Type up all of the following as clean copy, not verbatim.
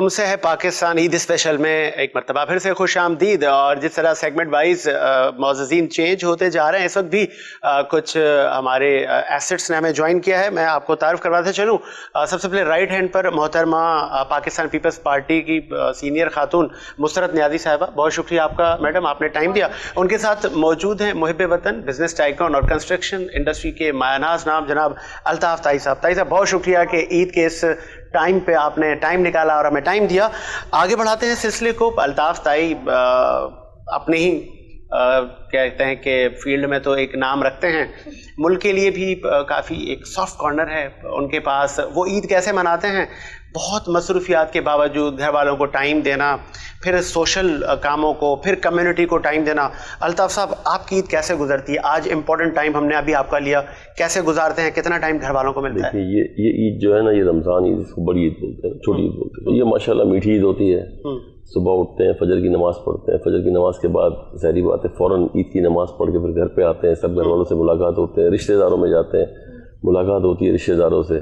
तुमसे है पाकिस्तान ईद स्पेशल में एक मरतबा फिर से खुश आमदीद। और जिस तरह सेगमेंट वाइज मौजूदीन चेंज होते जा रहे हैं, इस वक्त भी कुछ हमारे एसेट्स ने हमें ज्वाइन किया है। मैं आपको तारुफ करवाते चलूँ। सबसे पहले राइट हैंड पर मोहतरमा पाकिस्तान पीपल्स पार्टी की सीनियर खातून मुसरत नियाज़ी साहिबा, बहुत शुक्रिया आपका मैडम, आपने टाइम दिया। उनके साथ मौजूद हैं मुहिब वतन, बिजनेस टाइकॉन और कंस्ट्रक्शन इंडस्ट्री के मायनाज नाम जनाब अल्ताफ़ ताई साहब। ताई साहब, बहुत शुक्रिया कि ईद के इस टाइम पे आपने टाइम निकाला और हमें टाइम दिया। आगे बढ़ाते हैं सिलसिले को। अल्ताफ़ ताई अपने ही कहते हैं कि फील्ड में तो एक नाम रखते हैं, मुल्क के लिए भी काफ़ी एक सॉफ्ट कॉर्नर है उनके पास। वो ईद कैसे मनाते हैं, बहुत मसरूफियात के बावजूद घर वालों को टाइम देना, फिर सोशल कामों को, फिर कम्युनिटी को टाइम देना। अल्ताफ़ साहब, आपकी ईद कैसे गुजरती है? आज इम्पोर्टेंट टाइम हमने अभी आपका लिया, कैसे गुजारते हैं, कितना टाइम घर वालों को मिलता है? देखिए, ये ईद जो है ना, ये रमज़ान ईद, इसको बड़ी ईद बोलते हैं, छोटी ईद बोलते हैं। ये माशाल्लाह मीठी ईद होती है। सुबह उठते हैं, फजर की नमाज़ पढ़ते हैं, फजर की नमाज के बाद ज़ाहिर बात है फ़ौरन ईद की नमाज़ पढ़ के फिर घर पे आते हैं, सब घर वालों से मुलाकात होते हैं, रिश्तेदारों में जाते हैं, मुलाकात होती है रिश्तेदारों से,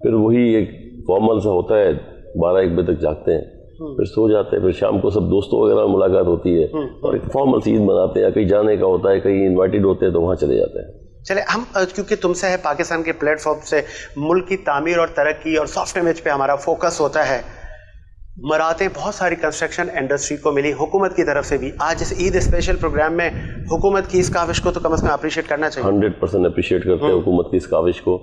फिर वही एक फॉर्मल सा होता है, 12-1 बजे तक जागते हैं, फिर सो जाते हैं, फिर शाम को सब दोस्तों वगैरह में मुलाकात होती है और एक फॉर्मल सी ईद मनाते हैं। कहीं जाने का होता है, कहीं इन्वाइटेड होते हैं तो वहाँ चले जाते हैं। चले हम, क्योंकि तुमसे है पाकिस्तान के प्लेटफॉर्म से मुल्क की तामीर और तरक्की और सॉफ्ट इमेज पे हमारा फोकस होता है। मराते बहुत सारी कंस्ट्रक्शन इंडस्ट्री को मिली हुकूमत की तरफ से भी। आज इस ईद स्पेशल प्रोग्राम में हुकूमत की इस काविश को तो कम से कम अप्रिशिएट करना चाहिए। 100% अप्रिशिएट करते हैं हुकूमत की इस काविश को।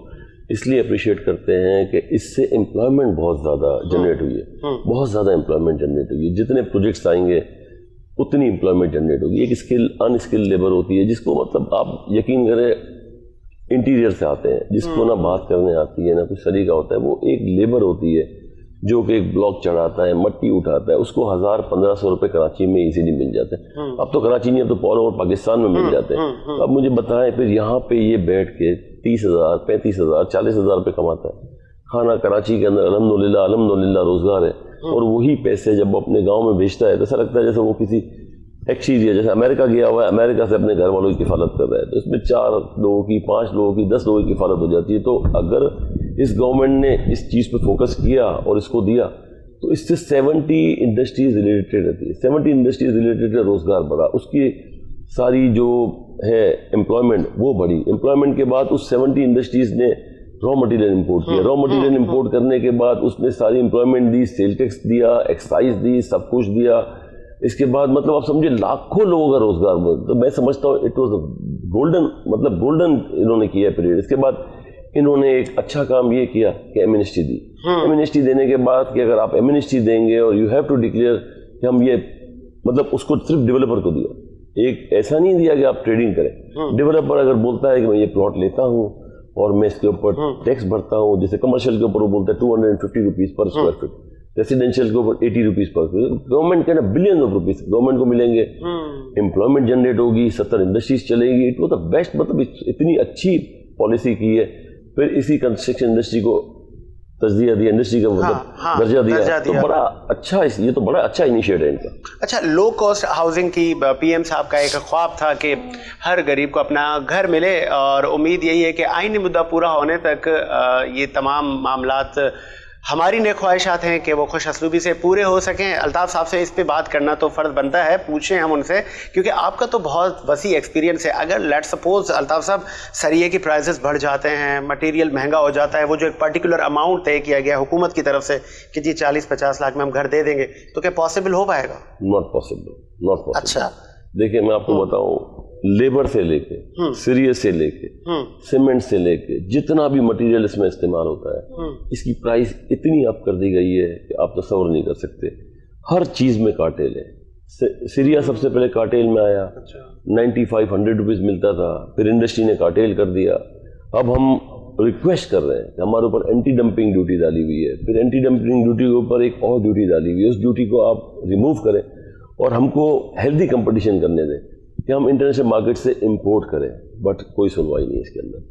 इसलिए अप्रिशिएट करते हैं कि इससे एम्प्लॉयमेंट बहुत ज़्यादा जनरेट हुई है, बहुत ज़्यादा एम्प्लॉयमेंट जनरेट हुई है। जितने प्रोजेक्ट्स आएंगे उतनी एम्प्लॉयमेंट जनरेट होगी। एक स्किल अनस्किल्ड लेबर होती है, जिसको मतलब आप यकीन करें इंटीरियर से आते हैं, जिसको ना बात करने आती है ना कुछ तरीका होता है, वो एक लेबर होती है जो कि एक ब्लॉक चढ़ाता है, मट्टी उठाता है, उसको 1000-1500 रुपए कराची में इजीली मिल जाते हैं। अब तो कराची नहीं, अब तो ऑल ओवर पाकिस्तान में मिल जाते हैं। तो अब मुझे बताएं, फिर यहाँ पे ये बैठ के 30,000, 35,000, 40,000 रुपये कमाता है। खाना कराची के अंदर अल्हम्दुलिल्लाह रोजगार है, और वही पैसे जब वो अपने गाँव में भेजता है तो ऐसा लगता है जैसे वो किसी एक्सीज है, जैसे अमेरिका गया हुआ है, अमेरिका से अपने घर वालों की किफालत कर रहा है। तो इसमें 4 लोगों की, 5 लोगों की, 10 लोगों की किफालत हो जाती है। तो अगर इस गवर्नमेंट ने इस चीज़ पे फोकस किया और इसको दिया तो इससे 70 इंडस्ट्रीज रिलेटेड रहती है, 70 इंडस्ट्रीज रिलेटेड रोजगार बढ़ा, उसकी सारी जो है एम्प्लॉयमेंट वो बढ़ी। एम्प्लॉयमेंट के बाद उस 70 इंडस्ट्रीज ने रॉ मटेरियल इंपोर्ट किया, रॉ मटेरियल इंपोर्ट करने के बाद उसने सारी एम्प्लॉयमेंट दी, सेल टैक्स दिया, एक्साइज दी, सब कुछ दिया। इसके बाद मतलब आप समझे लाखों लोगों का रोजगार। तो मैं समझता हूँ इट वॉज गोल्डन, मतलब गोल्डन इन्होंने किया पीरियड। इसके बाद इन्होंने एक अच्छा काम ये किया कि एमनेस्टी दी। एमनेस्टी देने के बाद कि अगर आप एमनेस्टी देंगे और यू हैव टू डिक्लेयर कि हम ये, मतलब उसको सिर्फ डेवलपर को दिया, एक ऐसा नहीं दिया कि आप ट्रेडिंग करें। डेवलपर अगर बोलता है कि मैं ये प्लॉट लेता हूँ और मैं इसके ऊपर टैक्स भरता हूँ, जैसे कमर्शियल के ऊपर वो बोलता है 250 रुपीज़ पर स्क्वायर फीट, रेसिडेंशियल के ऊपर 80 रुपीज़ पर फीट, गवर्नमेंट के ना बिलियन ऑफ रुपीज गवर्नमेंट को मिलेंगे, एम्प्लॉयमेंट जनरेट होगी, 70 इंडस्ट्रीज चलेगी। इट वाज द बेस्ट, मतलब इतनी अच्छी पॉलिसी की है। फिर इसी कंस्ट्रक्शन इंडस्ट्री को तस्दीया दिया, इंडस्ट्री का मतलब दर्जा दिया, तो बड़ा अच्छा, ये तो बड़ा अच्छा इनिशिएटिव है इनका। अच्छा, लो कॉस्ट हाउसिंग की पीएम साहब का एक ख्वाब था कि हर गरीब को अपना घर मिले, और उम्मीद यही है कि आईनी मुद्दा पूरा होने तक ये तमाम मामलात हमारी ने ख्वाहिशात हैं कि वो खुश असलूबी से पूरे हो सकें। अल्ताफ़ साहब से इस पे बात करना तो फ़र्ज़ बनता है, पूछें हम उनसे, क्योंकि आपका तो बहुत वसी एक्सपीरियंस है। अगर लेट सपोज अल्ताफ़ साहब सरिये की प्राइसेस बढ़ जाते हैं, मटेरियल महंगा हो जाता है, वो जो एक पर्टिकुलर अमाउंट तय किया गया हुकूमत की तरफ से कि जी 40-50 लाख में हम घर दे देंगे, तो क्या पॉसिबल हो पाएगा? Not possible, not possible. अच्छा, देखिए मैं आपको बताऊं, लेबर से लेके, सीरियस से लेके, सीमेंट से लेके, जितना भी मटेरियल इसमें इस्तेमाल होता है, इसकी प्राइस इतनी अप कर दी गई है कि आप तस्वर नहीं कर सकते। हर चीज़ में कार्टेल है। सीरिया सबसे पहले कार्टेल में आया, 95-100 रुपीज़ मिलता था, फिर इंडस्ट्री ने कार्टेल कर दिया। अब हम रिक्वेस्ट कर रहे हैं कि हमारे ऊपर एंटी डंपिंग ड्यूटी डाली हुई है, फिर एंटी डंपिंग ड्यूटी के ऊपर एक और ड्यूटी डाली हुई है, उस ड्यूटी को आप रिमूव करें और हमको हेल्दी कंपटीशन करने दें कि हम इंटरनेशनल मार्केट से इंपोर्ट करें। बट कोई सुनवाई नहीं है इसके अंदर,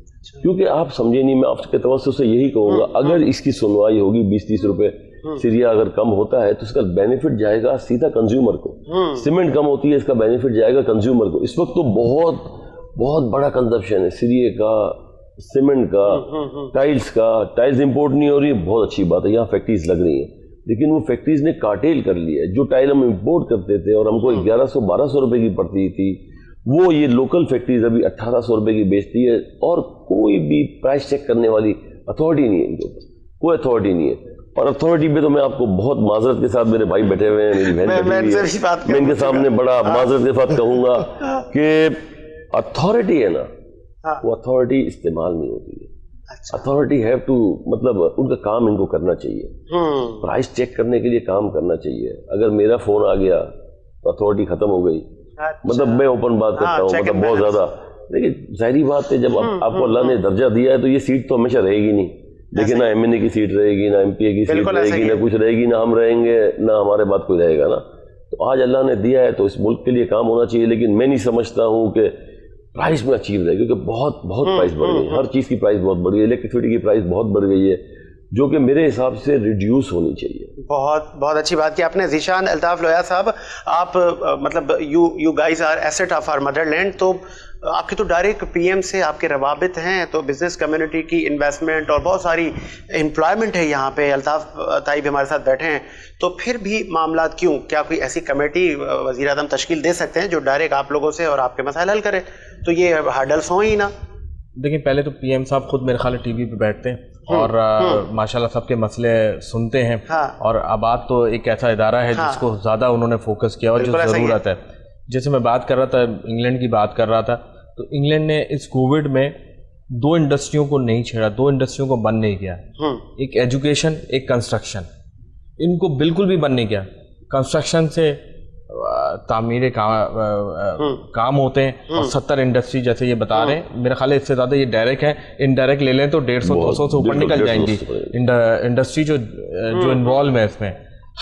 क्योंकि आप समझे नहीं, मैं आपके तवज्जो से यही कहूँगा, अगर इसकी सुनवाई होगी 20-30 रुपए सीरिया अगर कम होता है तो इसका बेनिफिट जाएगा सीधा कंज्यूमर को। सीमेंट कम होती है, इसका बेनिफिट जाएगा कंज्यूमर को। इस वक्त तो बहुत बहुत बड़ा कंजप्शन है सीरिया का, सीमेंट का, टाइल्स का। टाइल्स इंपोर्ट नहीं हो रही है, बहुत अच्छी बात है, यहाँ फैक्ट्रीज लग रही हैं, لیکن وہ فیکٹریز نے کارٹیل کر لیا ہے. جو ٹائل ہم امپورٹ کرتے تھے اور ہم کو 1100-1200 روپے کی پڑتی تھی, وہ یہ لوکل فیکٹریز ابھی 1800 روپے کی بیچتی ہے, اور کوئی بھی پرائس چیک کرنے والی اتھارٹی نہیں ہے ان کے اوپر, کوئی اتھارٹی نہیں ہے. اور اتھارٹی پہ تو میں آپ کو بہت معذرت کے ساتھ, میرے بھائی بیٹھے ہوئے ہیں, میری بہن بیٹھی ہوئی ہے, میں ان کے سامنے بڑا معذرت کے ساتھ کہوں گا کہ اتھارٹی ہے نا, وہ اتھارٹی استعمال نہیں ہوتی ہے. اتھارٹی ہیو ٹو, مطلب ان کا کام ان کو کرنا چاہیے, پرائس چیک کرنے کے لیے کام کرنا چاہیے. اگر میرا فون آ گیا تو اتھارٹی ختم ہو گئی. مطلب میں اوپن بات کرتا ہوں, مطلب بہت زیادہ. لیکن ظاہری بات ہے, جب آپ کو اللہ نے درجہ دیا ہے تو یہ سیٹ تو ہمیشہ رہے گی نہیں. لیکن نہ ایم این اے کی سیٹ رہے گی, نہ ایم پی اے کی سیٹ رہے گی, نہ کچھ رہے گی, نہ ہم رہیں گے, نہ ہمارے بعد کوئی رہے گا نا. تو آج اللہ نے دیا ہے تو اس ملک کے لیے کام ہونا چاہیے. لیکن میں نہیں سمجھتا ہوں کہ پرائز میں اچیو رہے, کیونکہ بہت پرائز بڑھ گئی, ہر چیز کی پرائز بہت بڑھ گئی. الیکٹریسٹی کی پرائز بہت بڑھ گئی ہے, جو کہ میرے حساب سے ریڈیوس ہونی چاہیے. بہت اچھی بات کی آپ نے. ذیشان الطاف لویا صاحب, آپ مطلب you guys are east of our motherland, تو آپ کے تو ڈائریکٹ پی ایم سے آپ کے روابط ہیں, تو بزنس کمیونٹی کی انویسٹمنٹ اور بہت ساری امپلائمنٹ ہے یہاں پہ. الطاف طائی بھی ہمارے ساتھ بیٹھے ہیں, تو پھر بھی معاملات کیوں؟ کیا کوئی ایسی کمیٹی وزیر اعظم تشکیل دے سکتے ہیں جو ڈائریکٹ آپ لوگوں سے اور آپ کے مسائل حل کرے؟ تو یہ ہرڈلس ہوں ہی نا. دیکھیں, پہلے تو پی ایم صاحب خود میرے خیال ہے ٹی وی پہ بیٹھتے ہیں اور ماشاءاللہ سب کے مسئلے سنتے ہیں, اور آباد تو ایک ایسا ادارہ ہے جس کو زیادہ انہوں نے فوکس کیا اور جو ضرورت ہے. جیسے میں بات کر رہا تھا, انگلینڈ کی بات کر رہا تھا, تو انگلینڈ نے اس کووڈ میں 2 انڈسٹریوں کو نہیں چھیڑا, 2 انڈسٹریوں کو بند نہیں کیا. ایک ایجوکیشن, ایک کنسٹرکشن, ان کو بالکل بھی بند نہیں کیا. کنسٹرکشن سے تعمیر کام ہوتے ہیں, اور 70 انڈسٹری جیسے یہ بتا رہے ہیں, میرا خیال ہے اس سے زیادہ یہ ڈائریکٹ ہے. انڈائریکٹ لے لیں تو 150-200 سے اوپر نکل جائیں گی انڈسٹری جو انوالو ہے اس میں.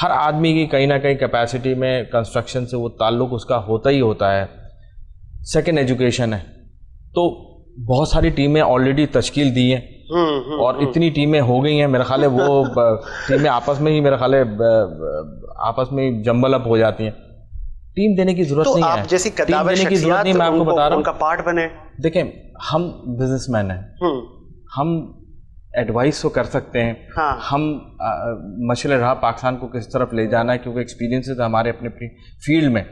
ہر آدمی کی کہیں نہ کہیں کیپیسٹی میں کنسٹرکشن سے وہ تعلق اس کا ہوتا ہی ہوتا ہے. سیکنڈ ایجوکیشن ہے, تو بہت ساری ٹیمیں آلریڈی تشکیل دی ہیں, اور اتنی ٹیمیں ہو گئی ہیں, میرا خیال ہے وہ ٹیمیں آپس میں ہی میرا خیال ہے آپس میں جمبل اپ ہو جاتی ہیں. ٹیم دینے کی ضرورت نہیں ہے, جیسی ٹیم دینے کی ضرورت نہیں, میں آپ کو بتا رہا ہوں ان کا پارٹ بنے. دیکھیں, ہم بزنس مین ہیں, ہم ایڈوائس تو کر سکتے ہیں, ہم مشعل راہ پاکستان کو کس طرف لے جانا ہے, کیونکہ ایکسپیرینسز ہمارے اپنے اپنی فیلڈ میں,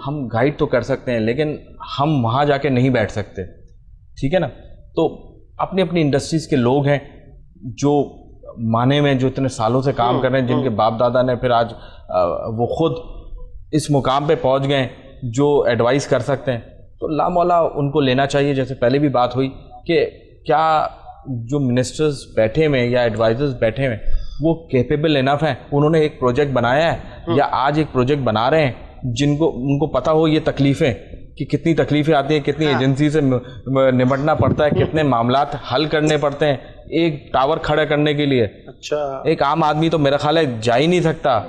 ہم گائیڈ تو کر سکتے ہیں, لیکن ہم وہاں جا کے نہیں بیٹھ سکتے. ٹھیک ہے نا. تو اپنی اپنی انڈسٹریز کے لوگ ہیں جو معنی میں جو اتنے سالوں سے کام کر رہے ہیں, جن کے باپ دادا نے پھر آج وہ خود اس مقام پہ پہنچ گئے جو ایڈوائس کر سکتے ہیں, تو لا مولا ان کو لینا چاہیے. جیسے پہلے بھی بات ہوئی کہ کیا جو منسٹرز بیٹھے ہوئے یا ایڈوائزرز بیٹھے ہوئے وہ کیپیبل انف ہیں, انہوں نے ایک پروجیکٹ بنایا ہے یا آج ایک پروجیکٹ بنا رہے ہیں, جن کو ان کو پتہ ہو یہ تکلیفیں کہ کتنی تکلیفیں آتی ہیں, کتنی ایجنسی سے نمٹنا پڑتا ہے, کتنے معاملات حل کرنے پڑتے ہیں ایک ٹاور کھڑا کرنے کے لیے. ایک عام آدمی تو میرا خیال ہے جا ہی نہیں سکتا,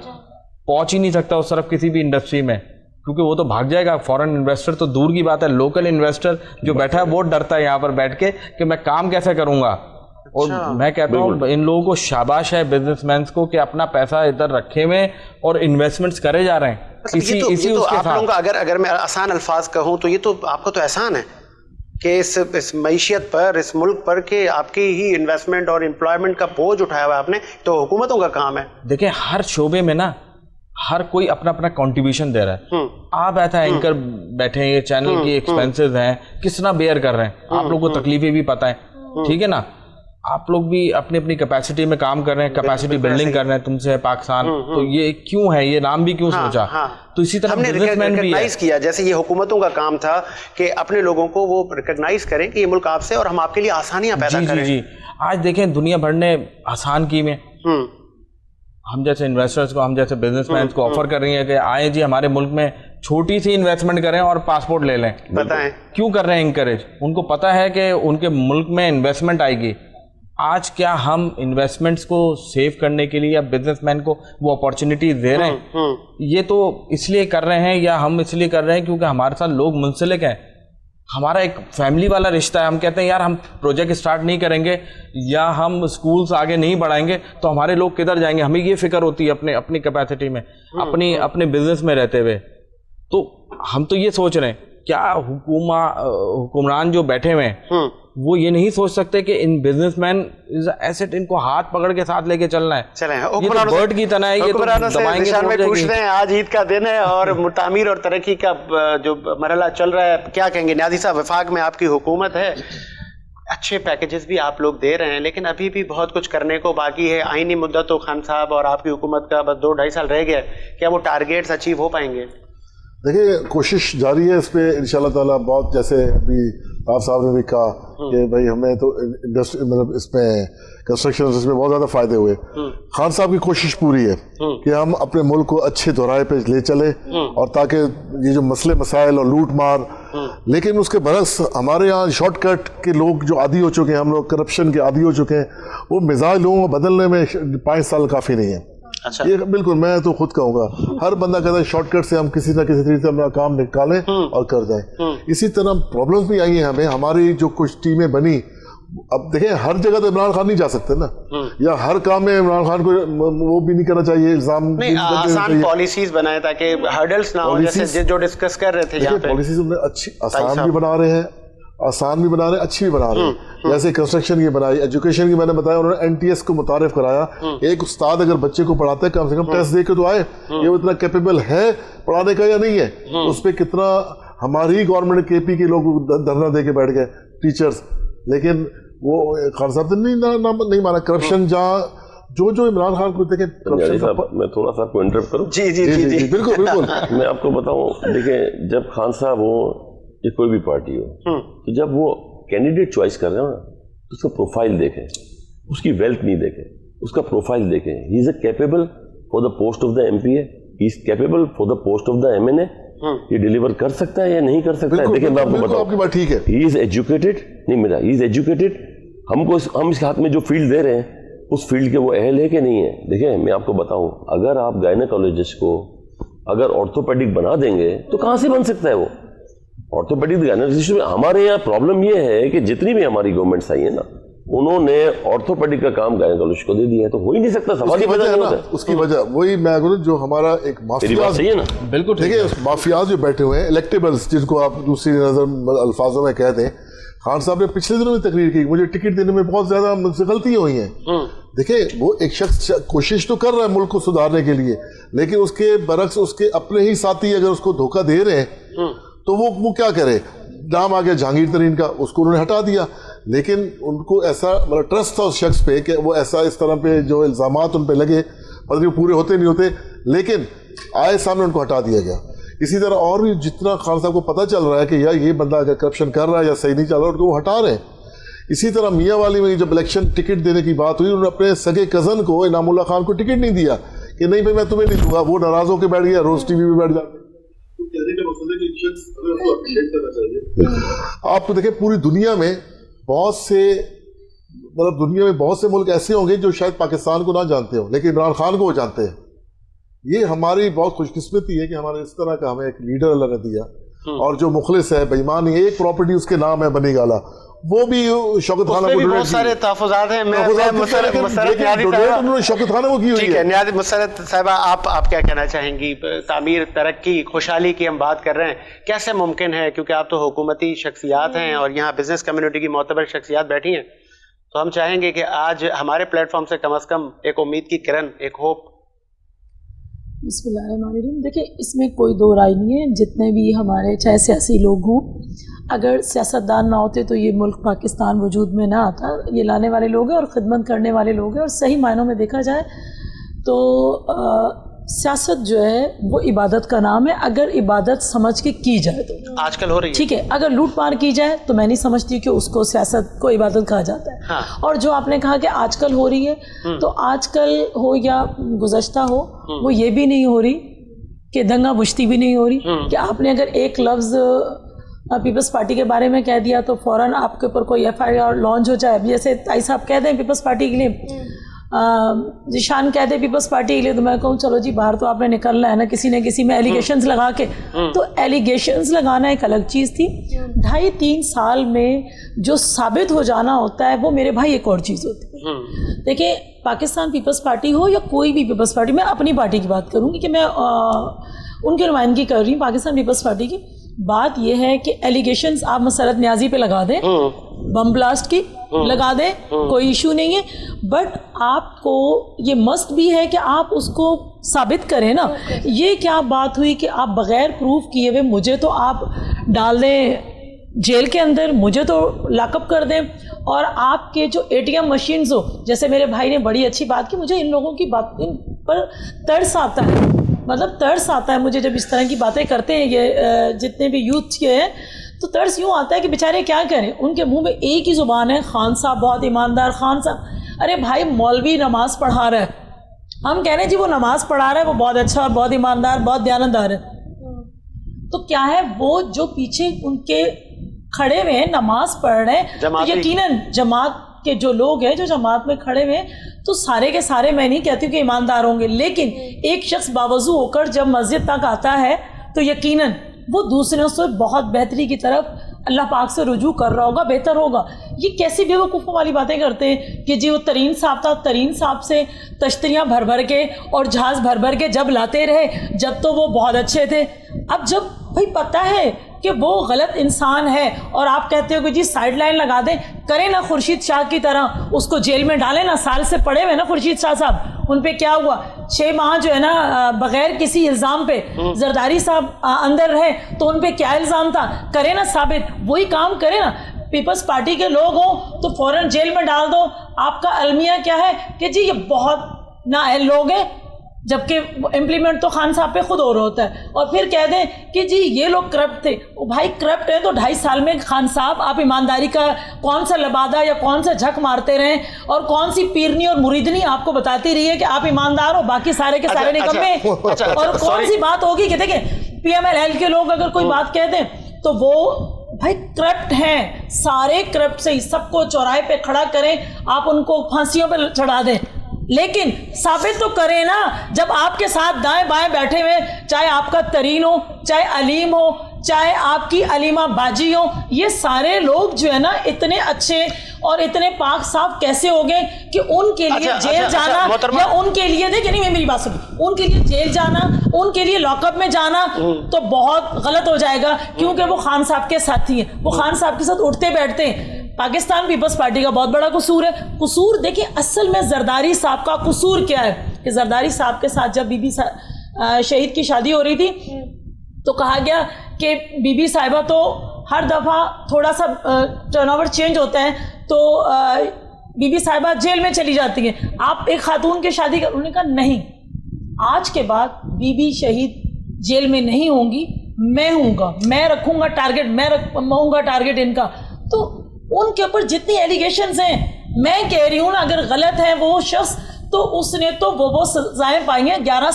پہنچ ہی نہیں سکتا اس طرف کسی بھی انڈسٹری میں, کیونکہ وہ تو بھاگ جائے گا. فورن انویسٹر تو دور کی بات ہے, لوکل انویسٹر جو بیٹھا ہے وہ ڈرتا ہے یہاں پر بیٹھ کے کہ میں کام کیسے کروں گا. اور میں کہتا ہوں ان لوگوں کو شاباش ہے, بزنس مینس کو, کہ اپنا پیسہ ادھر رکھے ہوئے اور انویسٹمنٹس کرے جا رہے ہیں. اسی آپ لوگوں کا اگر میں آسان الفاظ کہوں تو یہ تو آپ کو تو احسان ہے کہ اس معیشت پر, اس ملک پر, کہ آپ کی ہی انویسٹمنٹ اور امپلائمنٹ کا بوجھ اٹھایا ہوا ہے آپ نے, تو حکومتوں کا کام ہے. دیکھیں, ہر شعبے میں نا ہر کوئی اپنا اپنا کنٹریبیوشن دے رہا ہے. آپ ایسا اینکر بیٹھے ہیں, یہ چینل کی ایکسپینسز ہیں, کس طرح بیئر کر رہے ہیں, آپ لوگوں کو تکلیفیں بھی پتہ ہیں. ٹھیک ہے نا. آپ لوگ بھی اپنی اپنی کیپیسٹی میں کام کر رہے ہیں, کیپیسٹی بلڈنگ کر رہے ہیں. تم سے ہے پاکستان, تو یہ کیوں ہے, یہ نام بھی کیوں سوچا. تو اسی طرح بزنس مین بھی ہے کیا, جیسے یہ حکومتوں کا کام تھا کہ اپنے لوگوں کو وہ ریکگنائز کریں کہ یہ ملک آپ سے, اور ہم آپ کے لیے آسانیاں پیدا کریں. جی آج دیکھیں دنیا بھر نے آسان کی میں, ہم جیسے انویسٹرز کو, ہم جیسے بزنس مینس کو آفر کر رہی ہیں کہ آئیں جی ہمارے ملک میں چھوٹی سی انویسٹمنٹ کریں اور پاسپورٹ لے لیں. بتائیں کیوں کر رہے ہیں انکریج؟ ان کو پتہ ہے کہ ان کے ملک میں انویسٹمنٹ آئے گی. آج کیا ہم انویسٹمنٹس کو سیو کرنے کے لیے یا بزنس مین کو وہ اپارچونیٹی دے رہے ہیں؟ یہ تو اس لیے کر رہے ہیں, یا ہم اس لیے کر رہے ہیں کیونکہ ہمارے ساتھ لوگ منسلک ہیں, ہمارا ایک فیملی والا رشتہ ہے. ہم کہتے ہیں یار ہم پروجیکٹ اسٹارٹ نہیں کریں گے یا ہم اسکولس آگے نہیں بڑھائیں گے تو ہمارے لوگ کدھر جائیں گے. ہمیں یہ فکر ہوتی ہے اپنی کیپیسٹی میں, اپنے بزنس میں رہتے ہوئے. تو ہم تو یہ سوچ رہے ہیں کیا حکمران جو بیٹھے ہوئے ہیں وہ یہ نہیں سوچ سکتے کہ ان بزنس مین ایسٹ ان کو ہاتھ پکڑ کے ساتھ لے کے چلنا ہے؟ چلیں یہ تو برڈ کی طرح ہے، یہ تو دبائیں گے. پوچھ رہے ہیں آج عید کا دن ہے اور تعمیر اور ترقی کا جو مرحلہ چل رہا ہے، کیا کہیں گے نیازی صاحب؟ وفاق میں آپ کی حکومت ہے، اچھے پیکیجز بھی آپ لوگ دے رہے ہیں، لیکن ابھی بھی بہت کچھ کرنے کو باقی ہے. آئینی مدت تو خان صاحب اور آپ کی حکومت کا بس 2-2.5 سال رہ گیا، کیا وہ ٹارگیٹس اچیو ہو پائیں گے؟ دیکھیے کوشش جاری ہے اس پہ انشاءاللہ تعالیٰ. بہت جیسے ابھی آپ صاحب نے بھی کہا کہ بھائی ہمیں تو انڈسٹری مطلب اس میں کنسٹرکشن میں بہت زیادہ فائدے ہوئے. خان صاحب کی کوشش پوری ہے کہ ہم اپنے ملک کو اچھے دورائے پہ لے چلیں، اور تاکہ یہ جو مسئلے مسائل اور لوٹ مار، لیکن اس کے برعکس ہمارے یہاں شارٹ کٹ کے لوگ جو عادی ہو چکے ہیں، ہم لوگ کرپشن کے عادی ہو چکے ہیں، وہ مزاج لوگوں کو بدلنے میں 5 سال کافی نہیں ہے. یہ بالکل میں تو خود کہوں گا، ہر بندہ کہتا ہے شارٹ کٹ سے ہم کسی نہ کسی طریقے سے اپنا کام نکالیں اور کر جائیں. اسی طرح پرابلمس بھی آئی ہیں ہمیں. ہماری جو کچھ ٹیمیں بنی، اب دیکھیں ہر جگہ تو عمران خان نہیں جا سکتے نا، یا ہر کام میں عمران خان کو وہ بھی نہیں کرنا چاہیے. الزام آسان پالیسیز بنائے تاکہ ہرڈلس نہ ہو، جیسے جو ڈسکس کر رہے تھے یہاں پہ. پالیسیز ہم نے اچھی آسان بھی بنا رہے ہیں، آسان بھی بنا رہے ہیں، اچھی بھی بنا رہے ہیں. جیسے کنسٹرکشن کی بنائی، ایجوکیشن کی میں نے بتایا، انہوں نے NTS کو متعارف کرایا. ایک استاد اگر بچے کو پڑھاتا ہے کم سے کم ٹیسٹ دے کے تو آئے یہ اتنا کیپیبل ہے پڑھانے کا یا نہیں ہے. اس پہ کتنا ہماری گورنمنٹ KP کے لوگ دھرنا دے کے بیٹھ گئے ٹیچرز، لیکن وہ خان صاحب نے نہیں مانا. کرپشن جہاں جو عمران خان کو دیکھیں. میں تھوڑا سا آپ کو انٹرپٹ کروں؟ جی بالکل بالکل. میں آپ کو بتاؤں، دیکھیں جب خان صاحب ہو یا کوئی بھی پارٹی ہو، تو جب وہ کینڈیڈیٹ چوائس کر رہے ہو نا، تو اس کا پروفائل دیکھیں، اس کی ویلتھ نہیں دیکھیں، اس کا پروفائل دیکھیں. He is a capable for the post of the MPA، he is capable for the post of the MNA. یہ ڈیلیور کر سکتا ہے یا نہیں کر سکتا ہے؟ دیکھیں میں آپ کو بتاؤں، آپ کی بات ٹھیک ہے. ہی از ایجوکیٹڈ، نہیں میرا ہی از ایجوکیٹڈ. ہم اس ہاتھ میں جو فیلڈ دے رہے ہیں اس فیلڈ کے وہ اہل ہے کہ نہیں ہے. دیکھیں میں آپ کو بتاؤں، اگر آپ گائنیکالوجسٹ کو اگر آرتھوپیڈک بنا دیں گے تو کہاں سے بن سکتا ہے وہ آرتھوپیڈک گائنیکالوجسٹ؟ ہمارے یہاں پرابلم یہ ہے کہ جتنی بھی ہماری گورنمنٹس آئی ہیں نا، انہوں نے آرتھوپیڈک کا کام گائنیکالوجسٹ کو دے دیا ہے، تو ہو ہی نہیں سکتا. سوال کی وجہ ہے نا، اس کی وجہ وہی میں بولوں جو ہمارا ایک مافیاز ہے نا. بالکل ٹھیک ہے. مافیاز جو بیٹھے ہوئے ہیں الیکٹیبلز، جن کو آپ دوسری نظر الفاظوں میں کہہ دیں. خان صاحب نے پچھلے دنوں میں تقریر کی مجھے ٹکٹ دینے میں بہت زیادہ مجھ سے غلطیاں ہوئی ہیں. دیکھیں وہ ایک شخص کوشش تو کر رہا ہے ملک کو سدھارنے کے لیے، لیکن اس کے برعکس اس کے اپنے ہی ساتھی اگر اس کو دھوکہ دے رہے ہیں تو وہ کیا کرے. نام آ گیا جہانگیر ترین کا، اس کو انہوں نے ہٹا دیا، لیکن ان کو ایسا مطلب ٹرسٹ تھا اس شخص پہ کہ وہ ایسا اس طرح پہ جو الزامات ان پہ لگے پتہ نہیں پورے ہوتے نہیں ہوتے، لیکن آئے سامنے ان کو ہٹا دیا گیا. اسی طرح اور بھی جتنا خان صاحب کو پتہ چل رہا ہے کہ یہ بندہ اگر کرپشن کر رہا ہے یا صحیح نہیں چل رہا ہے، ان کو وہ ہٹا رہے ہیں. اسی طرح میاں والی میں جب الیکشن ٹکٹ دینے کی بات ہوئی، انہوں نے اپنے سگے کزن کو انعام اللہ خان کو ٹکٹ نہیں دیا کہ نہیں بھائی میں تمہیں نہیں دوں گا. وہ ناراض ہو کے بیٹھ گیا، روز ٹی وی پہ بیٹھ جاتے. آپ کو دیکھیں پوری دنیا میں بہت سے بہت سے ملک ایسے ہوں گے جو شاید پاکستان کو نہ جانتے ہوں، لیکن عمران خان کو وہ جانتے ہیں. یہ ہماری بہت خوش قسمتی ہے کہ ہمارے اس طرح کا ہمیں ایک لیڈر اللہ نے دیا، اور جو مخلص ہے، بےایمان ہے. ایک پراپرٹی اس کے نام ہے بنی گالا، وہ بھی شوکت خانہ کو بہت سارے تحفظات ہیں. شوکت خانہ کو کی ہوئی ہے. مسرت صاحبہ آپ کیا کہنا چاہیں گی؟ تعمیر، ترقی، خوشحالی کی ہم بات کر رہے ہیں، کیسے ممکن ہے؟ کیونکہ آپ تو حکومتی شخصیات ہیں اور یہاں بزنس کمیونٹی کی معتبر شخصیات بیٹھی ہیں، تو ہم چاہیں گے کہ آج ہمارے پلیٹ فارم سے کم از کم ایک امید کی کرن، ایک ہوپ. بسم اللہ الرحمن الرحیم. دیکھیں اس میں کوئی دو رائے نہیں ہے، جتنے بھی ہمارے چاہے سیاسی لوگ ہوں، اگر سیاستدان نہ ہوتے تو یہ ملک پاکستان وجود میں نہ آتا. یہ لانے والے لوگ ہیں اور خدمت کرنے والے لوگ ہیں، اور صحیح معنوں میں دیکھا جائے تو سیاست جو ہے وہ عبادت کا نام ہے، اگر عبادت سمجھ کے کی جائے تو. آج کل ہو رہی ہے، ٹھیک ہے. اگر لوٹ مار کی جائے تو میں نہیں سمجھتی کہ اس کو سیاست کو عبادت کہا جاتا ہے. اور جو آپ نے کہا کہ آج کل ہو رہی ہے، تو آج کل ہو یا گزشتہ ہو، وہ یہ بھی نہیں ہو رہی کہ دنگا بشتی بھی نہیں ہو رہی کہ آپ نے اگر ایک لفظ پیپلز پارٹی کے بارے میں کہہ دیا تو فوراً آپ کے اوپر کوئی FIR لانچ ہو جائے. جیسے تائی صاحب کہہ دیں پیپلز پارٹی کے لیے، ذیشان کہہ دے پیپلز پارٹی کے لیے، تو میں کہوں چلو جی باہر تو آپ نے نکلنا ہے نا کسی نہ کسی میں ایلیگیشنز لگا کے. تو ایلیگیشنز لگانا ایک الگ چیز تھی، 2.5-3 سال میں جو ثابت ہو جانا ہوتا ہے وہ میرے بھائی ایک اور چیز ہوتی ہے. دیکھیں پاکستان پیپلز پارٹی ہو یا کوئی بھی پیپلز پارٹی، میں اپنی پارٹی کی بات کروں گی کہ میں ان کی نمائندگی کر رہی ہوں، پاکستان پیپلز پارٹی کی. बात ये है कि एलिगेशंस आप मसरत न्याजी पे लगा दें, बम ब्लास्ट की लगा दें, कोई इशू नहीं है, बट आपको ये मस्ट भी है कि आप उसको साबित करें ना। ये क्या बात हुई कि आप बगैर प्रूफ किए हुए मुझे तो आप डाल दें जेल के अंदर, मुझे तो लॉकअप कर दें, और आपके जो ATM मशीन्स हो, जैसे मेरे भाई ने बड़ी अच्छी बात की, मुझे इन लोगों की बात पर तरस आता है, मतलब तरस आता है मुझे जब इस तरह की बातें करते हैं ये जितने भी यूथ के हैं, तो तरस यूँ आता है कि बेचारे क्या करें, उनके मुंह में एक ही ज़ुबान है, खान साहब बहुत ईमानदार, खान साहब। अरे भाई मौलवी नमाज पढ़ा रहा है, हम कह रहे हैं जी वो नमाज पढ़ा रहा है, वो बहुत अच्छा और बहुत ईमानदार, बहुत दयानतदार है, तो क्या है वो जो पीछे उनके खड़े हुए हैं नमाज पढ़ रहे हैं, तो यकीनन जमात के जो लोग हैं जो जमात में खड़े हुए हैं, तो सारे के सारे मैं नहीं कहती हूँ कि ईमानदार होंगे, लेकिन एक शख्स बावजू होकर जब मस्जिद तक आता है तो यकीनन वो दूसरों से बहुत बेहतरी की तरफ अल्लाह पाक से रुजू कर रहा होगा, बेहतर होगा। ये कैसी बेवकूफ़ों वाली बातें करते हैं कि जी वो तरीन साहब था, तरीन साहब से तश्तरियाँ भर भर के और जहाज़ भर भर के जब लाते रहे, जब तो वो बहुत अच्छे थे, अब जब भाई पता है कि वो गलत इंसान है और आप कहते हो कि जी साइड लाइन लगा दें, करें ना खुर्शीद शाह की तरह, उसको जेल में डालें ना, साल से पड़े हुए ना खुर्शीद शाह साहब, उन पे क्या हुआ, 6 माह जो है ना बगैर किसी इल्ज़ाम पे जरदारी साहब अंदर रहे, तो उन पे क्या इल्ज़ाम था, करें ना साबित, वही काम करें ना। पीपल्स पार्टी के लोग हों तो फौरन जेल में डाल दो। आपका अलमिया क्या है कि जी ये बहुत नाअहल लोग हैं, जबकि इम्प्लीमेंट तो खान साहब पे खुद हो रहा होता है, और फिर कह दें कि जी ये लोग करप्ट थे। वो भाई करप्ट है तो 2.5 साल में खान साहब आप ईमानदारी का कौन सा लबादा या कौन सा झक मारते रहे, और कौन सी पीरनी और मुरीदनी आपको बताती रही है कि आप ईमानदार हो, बाकी सारे के सारे निकम्मे। और कौन सी बात होगी कि देखें PMLL के लोग अगर कोई बात कह दें तो वो भाई करप्ट हैं, सारे करप्ट से ही सबको चौराहे पे खड़ा करें, आप उनको फांसियों पे चढ़ा दें, लेकिन साबित तो करें ना। जब आपके साथ दाएं बाएं बैठे हुए, चाहे आपका तरीन हो, चाहे अलीम हो, चाहे आपकी अलीमा बाजी हो, ये सारे लोग जो है ना इतने अच्छे और इतने पाक साफ कैसे हो गए कि उनके लिए जेल जाना, या उनके लिए देखिए नहीं मेरी बात सुनिए, उनके लिए जेल जाना, उनके लिए लॉकअप में जाना तो बहुत गलत हो जाएगा, क्योंकि वो खान साहब के साथी हैं, वो खान साहब के साथ उठते बैठते हैं। पाकिस्तान पीपल्स पार्टी का बहुत बड़ा कसूर है। कसूर देखिए असल में जरदारी साहब का कसूर क्या है कि जरदारी साहब के साथ जब बीबी शहीद की शादी हो रही थी तो कहा गया कि बीबी साहिबा तो हर दफ़ा थोड़ा सा टर्नओवर चेंज होता है तो बीबी साहिबा जेल में चली जाती हैं, आप एक खातून की शादी कर। उन्होंने कहा नहीं, आज के बाद बीबी शहीद जेल में नहीं होंगी, मैं हूँगा, मैं रखूँगा टारगेट, मैं रहूँगा टारगेट इनका। तो उनके ऊपर जितनी एलिगेशंस हैं, मैं कह रही हूँ ना अगर गलत है वो शख्स तो उसने तो वो सजाएं पाई हैं 11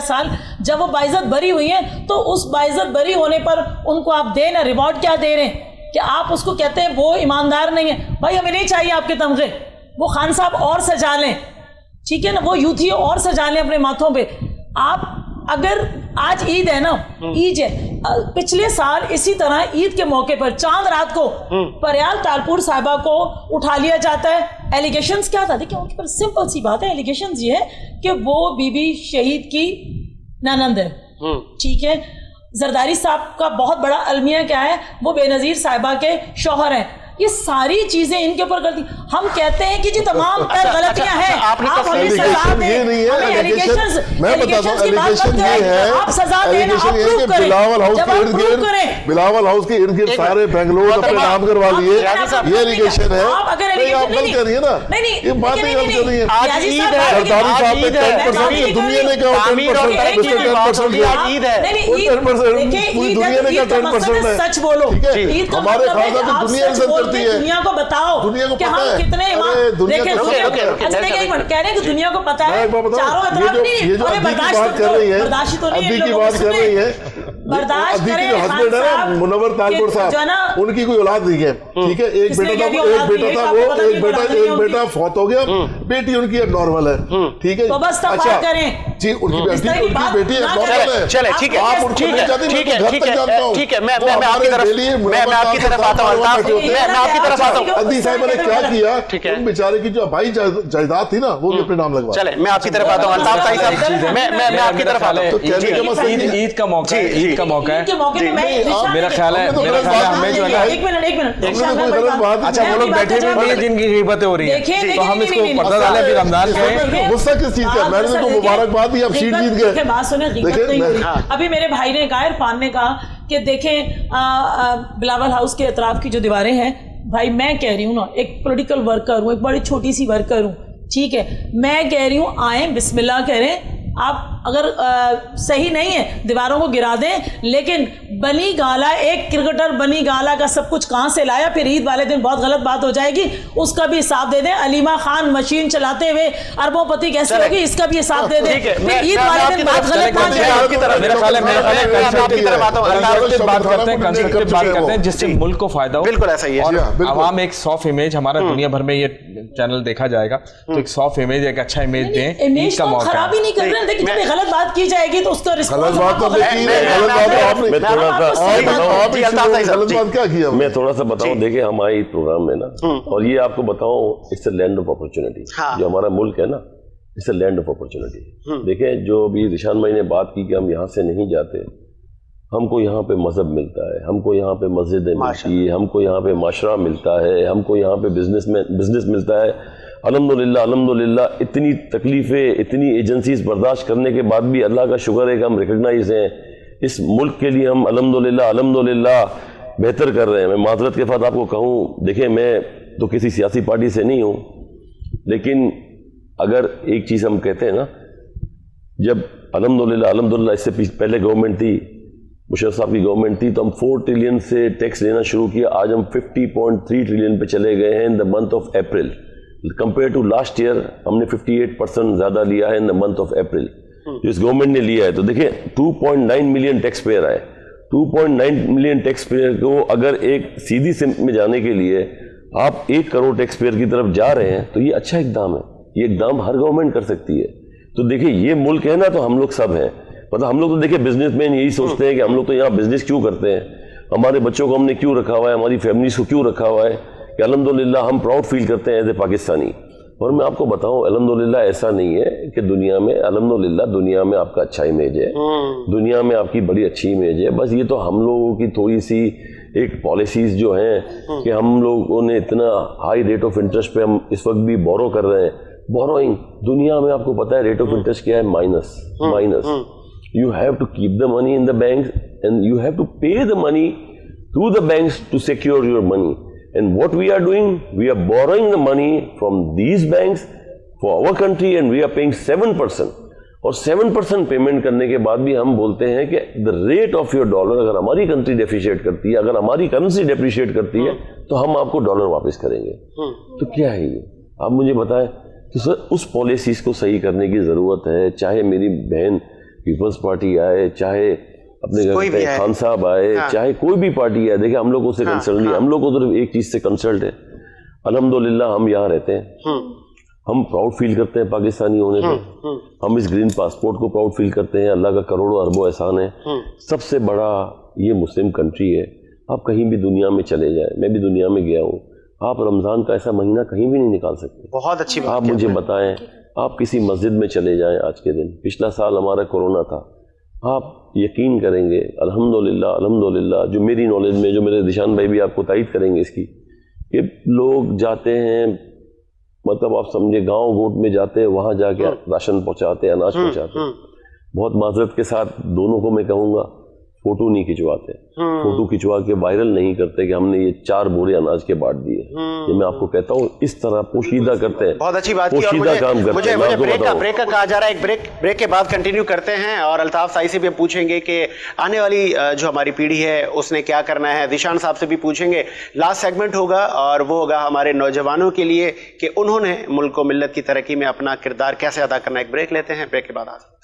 साल। जब वो बाइज्जत बरी हुई हैं तो उस बाइज्जत बरी होने पर उनको आप दें ना, रिवॉर्ड क्या दे रहे हैं कि आप उसको कहते हैं वो ईमानदार नहीं है। भाई हमें नहीं चाहिए आपके तमगे, वो खान साहब और सजा लें, ठीक है ना, वो यूथी और सजा लें अपने माथों पे। आप अगर आज ईद है ना, ईद है, पिछले साल इसी तरह ईद के मौके पर चांद रात को परयाल तालपुर साहिबा को उठा लिया जाता है। एलिगेशंस क्या था, देखिए उनके पर सिंपल सी बात है, एलिगेशंस ये है कि वो बीबी शहीद की ननंद है, ठीक है। जरदारी साहब का बहुत बड़ा अलमिया क्या है, वो बेनजीर साहिबा के शौहर हैं। ये सारी चीजें इनके ऊपर करती। हम कहते हैं कि जी तमाम गलतियां हैं, आप हमें सजा दें, हमें एलिगेशंस, एलिगेशंस की बात मत करें, आप सजा दें, आप प्रूव करें। जब आप प्रूव करें, बिलावल हाउस के इर्द गिर्द सारे बेंगलोर अपने नाम करवा लिए, ये एलिगेशन है। आप अगर एलिगेशन नहीं कर रही है ना, नहीं ये बात नहीं कर रही है। आज ईद है, सरदारी साहब पे 10% दुनिया ने क्या 10% पूरी दुनिया ने क्या 10% है। सच बोलो, हमारे खासा की दुनिया इज्जत करती है, दुनिया को बताओ, दुनिया को कि पता हम है। कितने दुनिया कह रहे हैं कि दुनिया को पता है, चारों तरफ ये जो अभी की बात कर रही है, अभी की बात कर रही है, बर्दाश्त अभी करें। के हस्बैंड है मुनव्वर तालपुर साहब, उनकी कोई औलाद नहीं है, ठीक है, एक बेटा था, वो एक बेटा फौत हो गया, बेटी उनकी अब नॉर्मल है, ठीक है। तो बस तफा करें, जी उनकी बेटी है, चले ठीक है, आप उनको नहीं जानते, मैं तो घर तक जानता हूँ। ठीक है, मैं आपकी तरफ आता हूँ, मैं आपकी तरफ आता हूँ। अदी साहब ने क्या किया, उन बेचारे की जो भाई जायदाद थी ना वो भी अपने नाम लगवा। चले मैं आपकी तरफ आता हूँ अल्ताफ साई साहब, मैं आपकी तरफ आता हूँ। ईद का मौका है, ईद का मौका है, मेरा ख्याल है हमें जो है ना, एक मिनट अच्छा वो लोग बैठे भी नहीं है जिनकी गिबतें हो रही हैं, तो हम इसको पर्दा डालें भी रमजान गए। गुस्सा किस चीज का, मैंने तो मुबारकबाद दी, अब सीट जीत गए। बात सुने, गिबत नहीं हो रही। अभी मेरे भाई ने कहा, इरफान ने कहा कि देखें बिलावल हाउस के अतराफ की जो दीवारें हैं, भाई मैं कह रही हूँ ना, एक पॉलिटिकल वर्कर हूँ, एक बड़ी छोटी सी वर्कर हूँ, ठीक है, मैं कह रही हूँ आए बिस्मिल्लाह करें, आप अगर सही नहीं है दीवारों को गिरा दें, लेकिन बनी गाला, एक क्रिकेटर बनी गाला का सब कुछ कहाँ से लाया, फिर ईद वाले दिन बहुत गलत बात हो जाएगी, उसका भी हिसाब दे दें। अलीमा खान मशीन चलाते हुए अरबोंपति कैसे होगी, इसका भी हिसाब दे दें। फिर ईद वाले दिन बात गलत ना बात करते हैं जिससे मुल्क को फायदा हो। बिल्कुल ऐसा ही है, आवाम एक सॉफ्ट इमेज, हमारा दुनिया भर में ये चैनल देखा जाएगा, तो एक सॉफ्ट इमेज, एक अच्छा इमेज दें। इमेज को खराब ही नहीं कर रहे, लेकिन जब गलत बात की जाएगी तो उसका गलत बात तो मैं थोड़ा सा बताऊं, देखिए हम आए इस प्रोग्राम में ना, और ये आपको बताऊं, it's a land of opportunity. जो हमारा मुल्क है ना, it's a land of opportunity. देखें जो अभी रिशान भाई ने बात की कि हम यहाँ से नहीं जाते, हमको यहाँ पे मजहब मिलता है, हमको यहाँ पे मस्जिदें मिलती है, हमको यहाँ पे माशरा मिलता है, हमको यहाँ पे बिजनेस मिलता है। अल्हम्दुलिल्लाह इतनी तकलीफ़ें, इतनी एजेंसीज बर्दाश्त करने के बाद भी अल्लाह का शुक्र है कि हम रिकग्नाइज हैं। इस मुल्क के लिए हम अल्हम्दुलिल्लाह बेहतर कर रहे हैं। मैं माजरत के साथ आपको कहूँ, देखें मैं तो किसी सियासी पार्टी से नहीं हूँ, लेकिन अगर एक चीज़ हम कहते हैं ना, जब अल्हम्दुलिल्लाह इससे पहले गवर्नमेंट थी, मुशर्रफ साहब की गवर्नमेंट थी, तो हम 4 ट्रिलियन से टैक्स लेना शुरू किया। आज हम 50.3 ट्रिलियन पे चले गए हैं in the month of April. Compare to last year हमने 58% ज़्यादा लिया है in the month of April, जो इस गवर्नमेंट ने लिया है। तो देखिए 2.9 मिलियन टैक्स पेयर आए। 2.9 मिलियन टैक्स पेयर को अगर एक सीधी सिम्त में जाने के लिए आप 1 करोड़ टैक्स पेयर की तरफ जा रहे हैं, तो ये अच्छा इकदाम है। ये इकदाम हर गवर्नमेंट कर सकती है। तो देखिए ये मुल्क है ना, तो हम लोग सब हैं। मतलब हम लोग तो देखिए बिजनेसमैन यही सोचते हैं कि हम लोग तो यहाँ बिजनेस क्यों करते हैं, हमारे बच्चों को हमने क्यों रखा हुआ है, हमारी फैमिलीज को क्यों रखा हुआ है, कि अल्हम्दुलिल्लाह हम प्राउड फील करते हैं एज ए पाकिस्तानी। और मैं आपको बताऊं, अल्हम्दुलिल्लाह ऐसा नहीं है कि दुनिया में, अल्हम्दुलिल्लाह दुनिया में आपका अच्छा इमेज है, दुनिया में आपकी बड़ी अच्छी इमेज है। बस ये तो हम लोगों की थोड़ी सी एक पॉलिसीज जो हैं कि हम लोगों ने इतना हाई रेट ऑफ इंटरेस्ट पे हम इस वक्त भी बोरो कर रहे हैं। बोरोइंग, दुनिया में आपको पता है रेट ऑफ इंटरेस्ट क्या है, minus. You have to keep the money in the bank and you have to pay the money to the banks to secure your money. And what we are doing, we are borrowing the money from these banks for our country and we are paying 7%. और 7% payment करने के बाद भी हम बोलते हैं कि the rate of your dollar, अगर हमारी कंट्री डेप्रिशिएट करती है, अगर हमारी करेंसी डेप्रिशिएट करती है, तो हम आपको डॉलर वापस करेंगे। तो क्या है ये, आप मुझे बताएं। तो सर उस पॉलिसीज को सही करने की ज़रूरत है। चाहे मेरी बहन पीपल्स पार्टी आए, चाहे अपने घर पे खान साहब आए, चाहे कोई भी पार्टी है, देखिए हम लोग उससे कंसर्न नहीं, हम लोग को सिर्फ एक चीज से कंसर्न है। अल्हम्दुलिल्लाह हम यहाँ रहते हैं, हम प्राउड फील करते हैं पाकिस्तानी होने पे, हम इस ग्रीन पासपोर्ट को प्राउड फील करते हैं। अल्लाह का करोड़ों अरबों एहसान है, सबसे बड़ा ये मुस्लिम कंट्री है। आप कहीं भी दुनिया में चले जाए, मैं भी दुनिया में गया हूँ, आप रमजान का ऐसा महीना कहीं भी नहीं निकाल सकते। बहुत अच्छी बात। आप मुझे बताएं, आप किसी मस्जिद में चले जाएं आज के दिन, पिछला साल हमारा कोरोना था, आप यकीन करेंगे अल्हम्दुलिल्लाह जो मेरी नॉलेज में, जो मेरे दिशान भाई भी आपको तायद करेंगे इसकी, कि लोग जाते हैं, मतलब आप समझे गांव गोट में जाते हैं, वहाँ जाके राशन पहुँचाते हैं, अनाज पहुँचाते हैं। बहुत माजरत के साथ दोनों को मैं कहूँगा, फोटो नहीं खिंचवाते, फोटो खिंचवा के वायरल नहीं करते कि हमने ये 4 बोरे अनाज के बांट दिए। ये मैं आपको कहता हूँ, इस तरह पोशीदा करते हैं। बहुत अच्छी बात की। पोशीदा काम करते हैं। मुझे ब्रेक का कहा जा रहा है, एक ब्रेक के बाद कंटिन्यू करते हैं और अल्ताफ साई से भी पूछेंगे कि आने वाली जो हमारी पीढ़ी है उसने क्या करना है। दिशान साहब से भी पूछेंगे। लास्ट सेगमेंट होगा और वो होगा हमारे नौजवानों के लिए कि उन्होंने मुल्क को मिल्लत की तरक्की में अपना किरदार कैसे अदा करना है। एक ब्रेक लेते हैं, ब्रेक के बाद आते हैं।